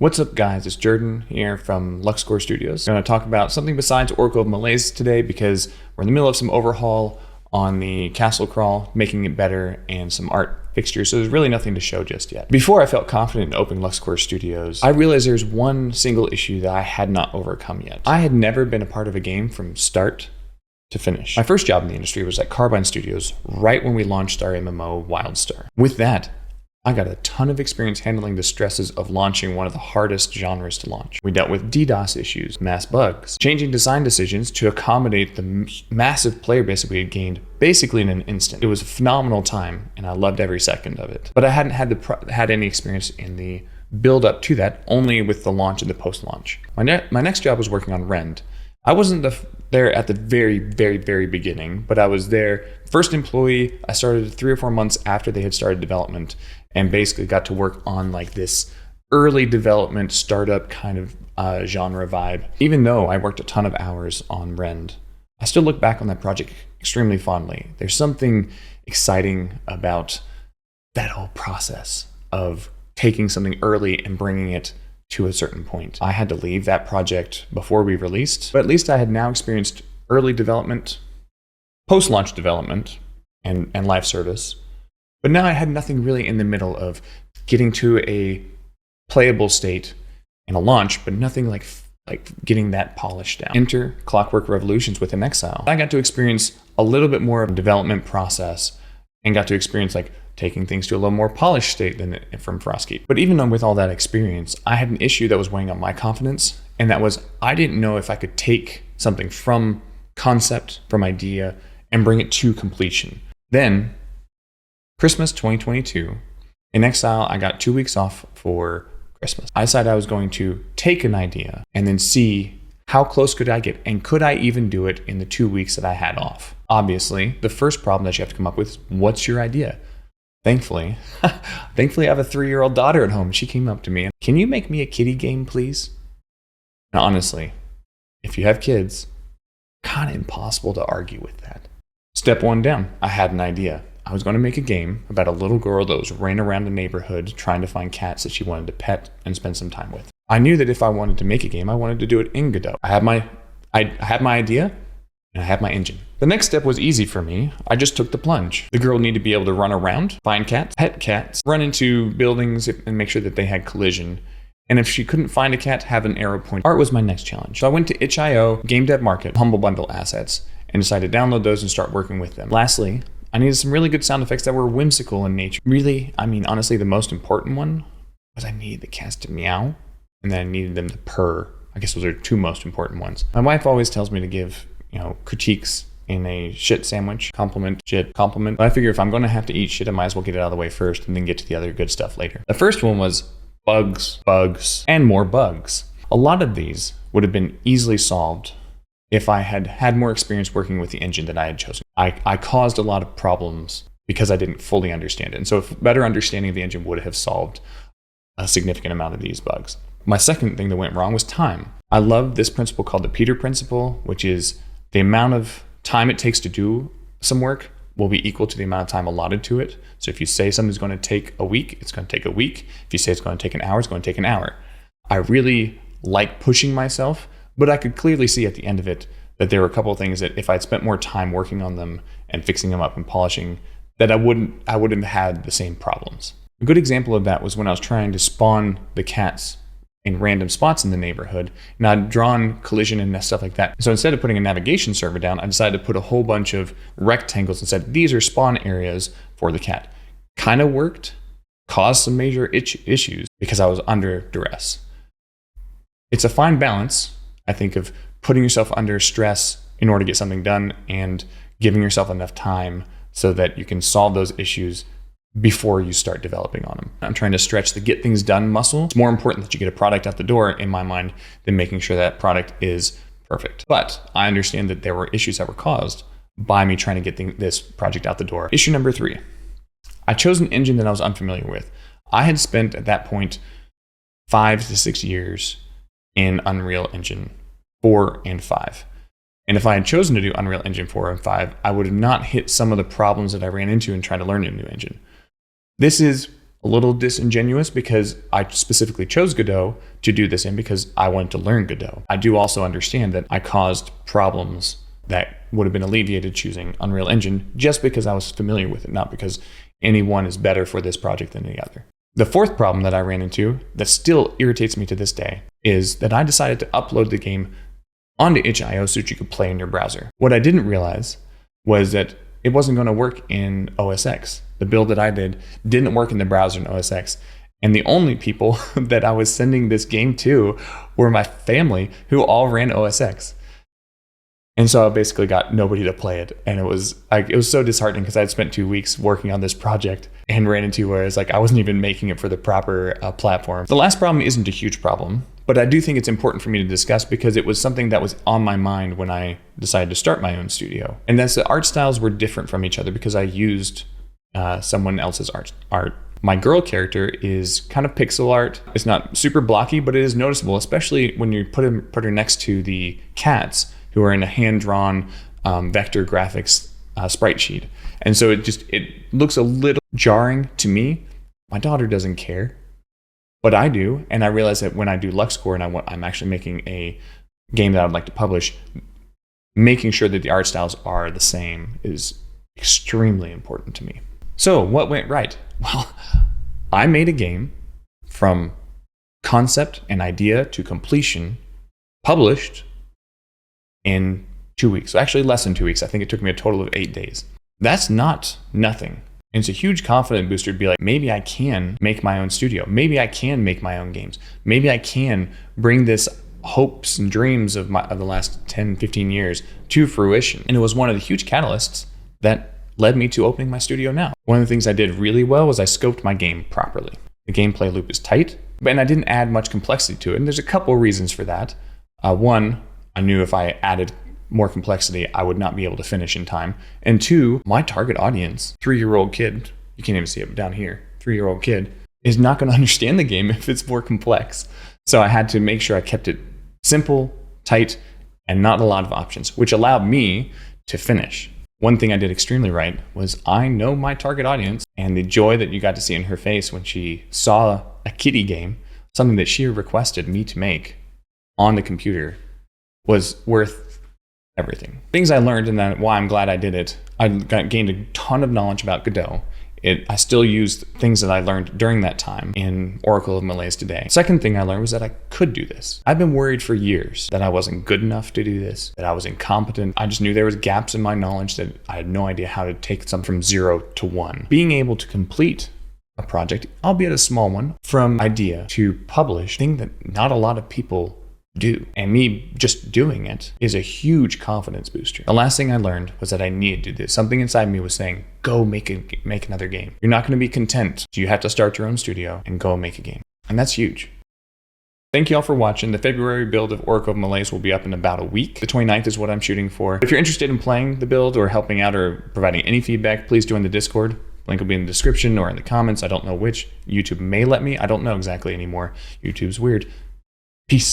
What's up, guys? It's Jordan here from LuxCor Studios. I'm going to talk about something besides Oracle of Malaise today because we're in the middle of some overhaul on the castle crawl, making it better, and some art fixtures, so there's really nothing to show just yet. Before I felt confident in opening LuxCor Studios, I realized there's one single issue that I had not overcome yet. I had never been a part of a game from start to finish. My first job in the industry was at Carbine Studios, right when we launched our MMO WildStar. With that, I got a ton of experience handling the stresses of launching one of the hardest genres to launch. We dealt with DDoS issues, mass bugs, changing design decisions to accommodate the massive player base that we had gained basically in an instant. It was a phenomenal time, and I loved every second of it. But I hadn't had any experience in the build up to that, only with the launch and the post-launch. My next job was working on Rend. I wasn't there at the very beginning, but I was there, first employee. I started 3 or 4 months after they had started development, and basically got to work on like this early development startup kind of genre vibe. Even though I worked a ton of hours on Rend, I still look back on that project extremely fondly. There's something exciting about that whole process of taking something early and bringing it to a certain point. I had to leave that project before we released, but at least I had now experienced early development, post-launch development, and live service. But now I had nothing really in the middle of getting to a playable state and a launch, but nothing like getting that polished down. Enter Clockwork Revolutions within Exile. I got to experience a little bit more of a development process and got to experience like taking things to a little more polished state than from Frostkeep. But even with all that experience, I had an issue that was weighing on my confidence, and that was I didn't know if I could take something from concept, from idea, and bring it to completion. Then, Christmas 2022, in Exile, I got 2 weeks off for Christmas. I decided I was going to take an idea and then see how close could I get, and could I even do it in the 2 weeks that I had off? Obviously, the first problem that you have to come up with is, what's your idea? Thankfully, I have a 3-year-old daughter at home. She came up to me and, can you make me a kiddie game, please? Now, honestly, if you have kids, kind of impossible to argue with that. Step 1 down, I had an idea. I was going to make a game about a little girl that was running around the neighborhood trying to find cats that she wanted to pet and spend some time with. I knew that if I wanted to make a game, I wanted to do it in Godot. I had my idea, and I had my engine. The next step was easy for me. I just took the plunge. The girl needed to be able to run around, find cats, pet cats, run into buildings and make sure that they had collision. And if she couldn't find a cat, have an arrow point. Art was my next challenge. So I went to itch.io, Game Dev Market, Humble Bundle assets, and decided to download those and start working with them. Lastly, I needed some really good sound effects that were whimsical in nature. Really, honestly, the most important one was I needed the cats to meow, and then I needed them to purr. I guess those are 2 most important ones. My wife always tells me to give, critiques in a shit sandwich, compliment. But I figure if I'm going to have to eat shit, I might as well get it out of the way first and then get to the other good stuff later. The first one was bugs, and more bugs. A lot of these would have been easily solved if I had had more experience working with the engine that I had chosen. I caused a lot of problems because I didn't fully understand it. And so a better understanding of the engine would have solved a significant amount of these bugs. My second thing that went wrong was time. I love this principle called the Peter Principle, which is the amount of time it takes to do some work will be equal to the amount of time allotted to it. So if you say something's going to take a week, it's going to take a week. If you say it's going to take an hour, it's going to take an hour. I really like pushing myself, but I could clearly see at the end of it that there were a couple of things that if I'd spent more time working on them and fixing them up and polishing, that I wouldn't have had the same problems. A good example of that was when I was trying to spawn the cats in random spots in the neighborhood, and I'd drawn collision and stuff like that. So instead of putting a navigation server down, I decided to put a whole bunch of rectangles and said, these are spawn areas for the cat. Kind of worked, caused some major issues because I was under duress. It's a fine balance, I think, of putting yourself under stress in order to get something done and giving yourself enough time so that you can solve those issues before you start developing on them. I'm trying to stretch the get things done muscle. It's more important that you get a product out the door, in my mind, than making sure that product is perfect. But I understand that there were issues that were caused by me trying to get this project out the door. Issue number 3, I chose an engine that I was unfamiliar with. I had spent at that point 5 to 6 years in Unreal Engine 4 and 5. And if I had chosen to do Unreal Engine 4 and 5, I would have not hit some of the problems that I ran into in trying to learn a new engine. This is a little disingenuous because I specifically chose Godot to do this in because I wanted to learn Godot. I do also understand that I caused problems that would have been alleviated choosing Unreal Engine just because I was familiar with it, not because any one is better for this project than the other. The fourth problem that I ran into that still irritates me to this day is that I decided to upload the game onto itch.io so that you could play in your browser. What I didn't realize was that it wasn't going to work in OS X. The build that I did didn't work in the browser in OS X. And the only people that I was sending this game to were my family, who all ran OS X. And so I basically got nobody to play it. And it was so disheartening because I had spent 2 weeks working on this project and ran into where it's like I wasn't even making it for the proper platform. The last problem isn't a huge problem, but I do think it's important for me to discuss because it was something that was on my mind when I decided to start my own studio. And that's the art styles were different from each other because I used someone else's art. My girl character is kind of pixel art. It's not super blocky, but it is noticeable, especially when you put her next to the cats who are in a hand-drawn vector graphics sprite sheet. And so it looks a little jarring to me. My daughter doesn't care, but I do. And I realize that when I do LuxCor and I'm actually making a game that I'd like to publish, making sure that the art styles are the same is extremely important to me. So what went right? Well, I made a game from concept and idea to completion, published in 2 weeks. Actually, less than 2 weeks. I think it took me a total of 8 days. That's not nothing. And it's a huge confidence booster to be like, maybe I can make my own studio. Maybe I can make my own games. Maybe I can bring this hopes and dreams of the last 10, 15 years to fruition. And it was one of the huge catalysts that led me to opening my studio now. One of the things I did really well was I scoped my game properly. The gameplay loop is tight, and I didn't add much complexity to it. And there's a couple reasons for that. One, I knew if I added more complexity, I would not be able to finish in time. And two, my target audience, 3-year-old kid, you can't even see it down here, 3-year-old kid, is not going to understand the game if it's more complex. So I had to make sure I kept it simple, tight, and not a lot of options, which allowed me to finish. One thing I did extremely right was I know my target audience, and the joy that you got to see in her face when she saw a kiddie game, something that she requested me to make on the computer, was worth everything. Things I learned, and then why I'm glad I did it, I gained a ton of knowledge about Godot. I still used things that I learned during that time in Oracle of Malaise today. Second thing I learned was that I could do this. I've been worried for years that I wasn't good enough to do this, that I was incompetent. I just knew there was gaps in my knowledge that I had no idea how to take some from 0 to 1. Being able to complete a project, albeit a small one, from idea to publish, thing that not a lot of people do. And me just doing it is a huge confidence booster. The last thing I learned was that I needed to do this. Something inside me was saying, go make another game. You're not going to be content. So you have to start your own studio and go make a game. And that's huge. Thank you all for watching. The February build of Oracle of Malaise will be up in about a week. The 29th is what I'm shooting for. If you're interested in playing the build or helping out or providing any feedback, please join the Discord. Link will be in the description or in the comments. I don't know which. YouTube may let me. I don't know exactly anymore. YouTube's weird. Peace.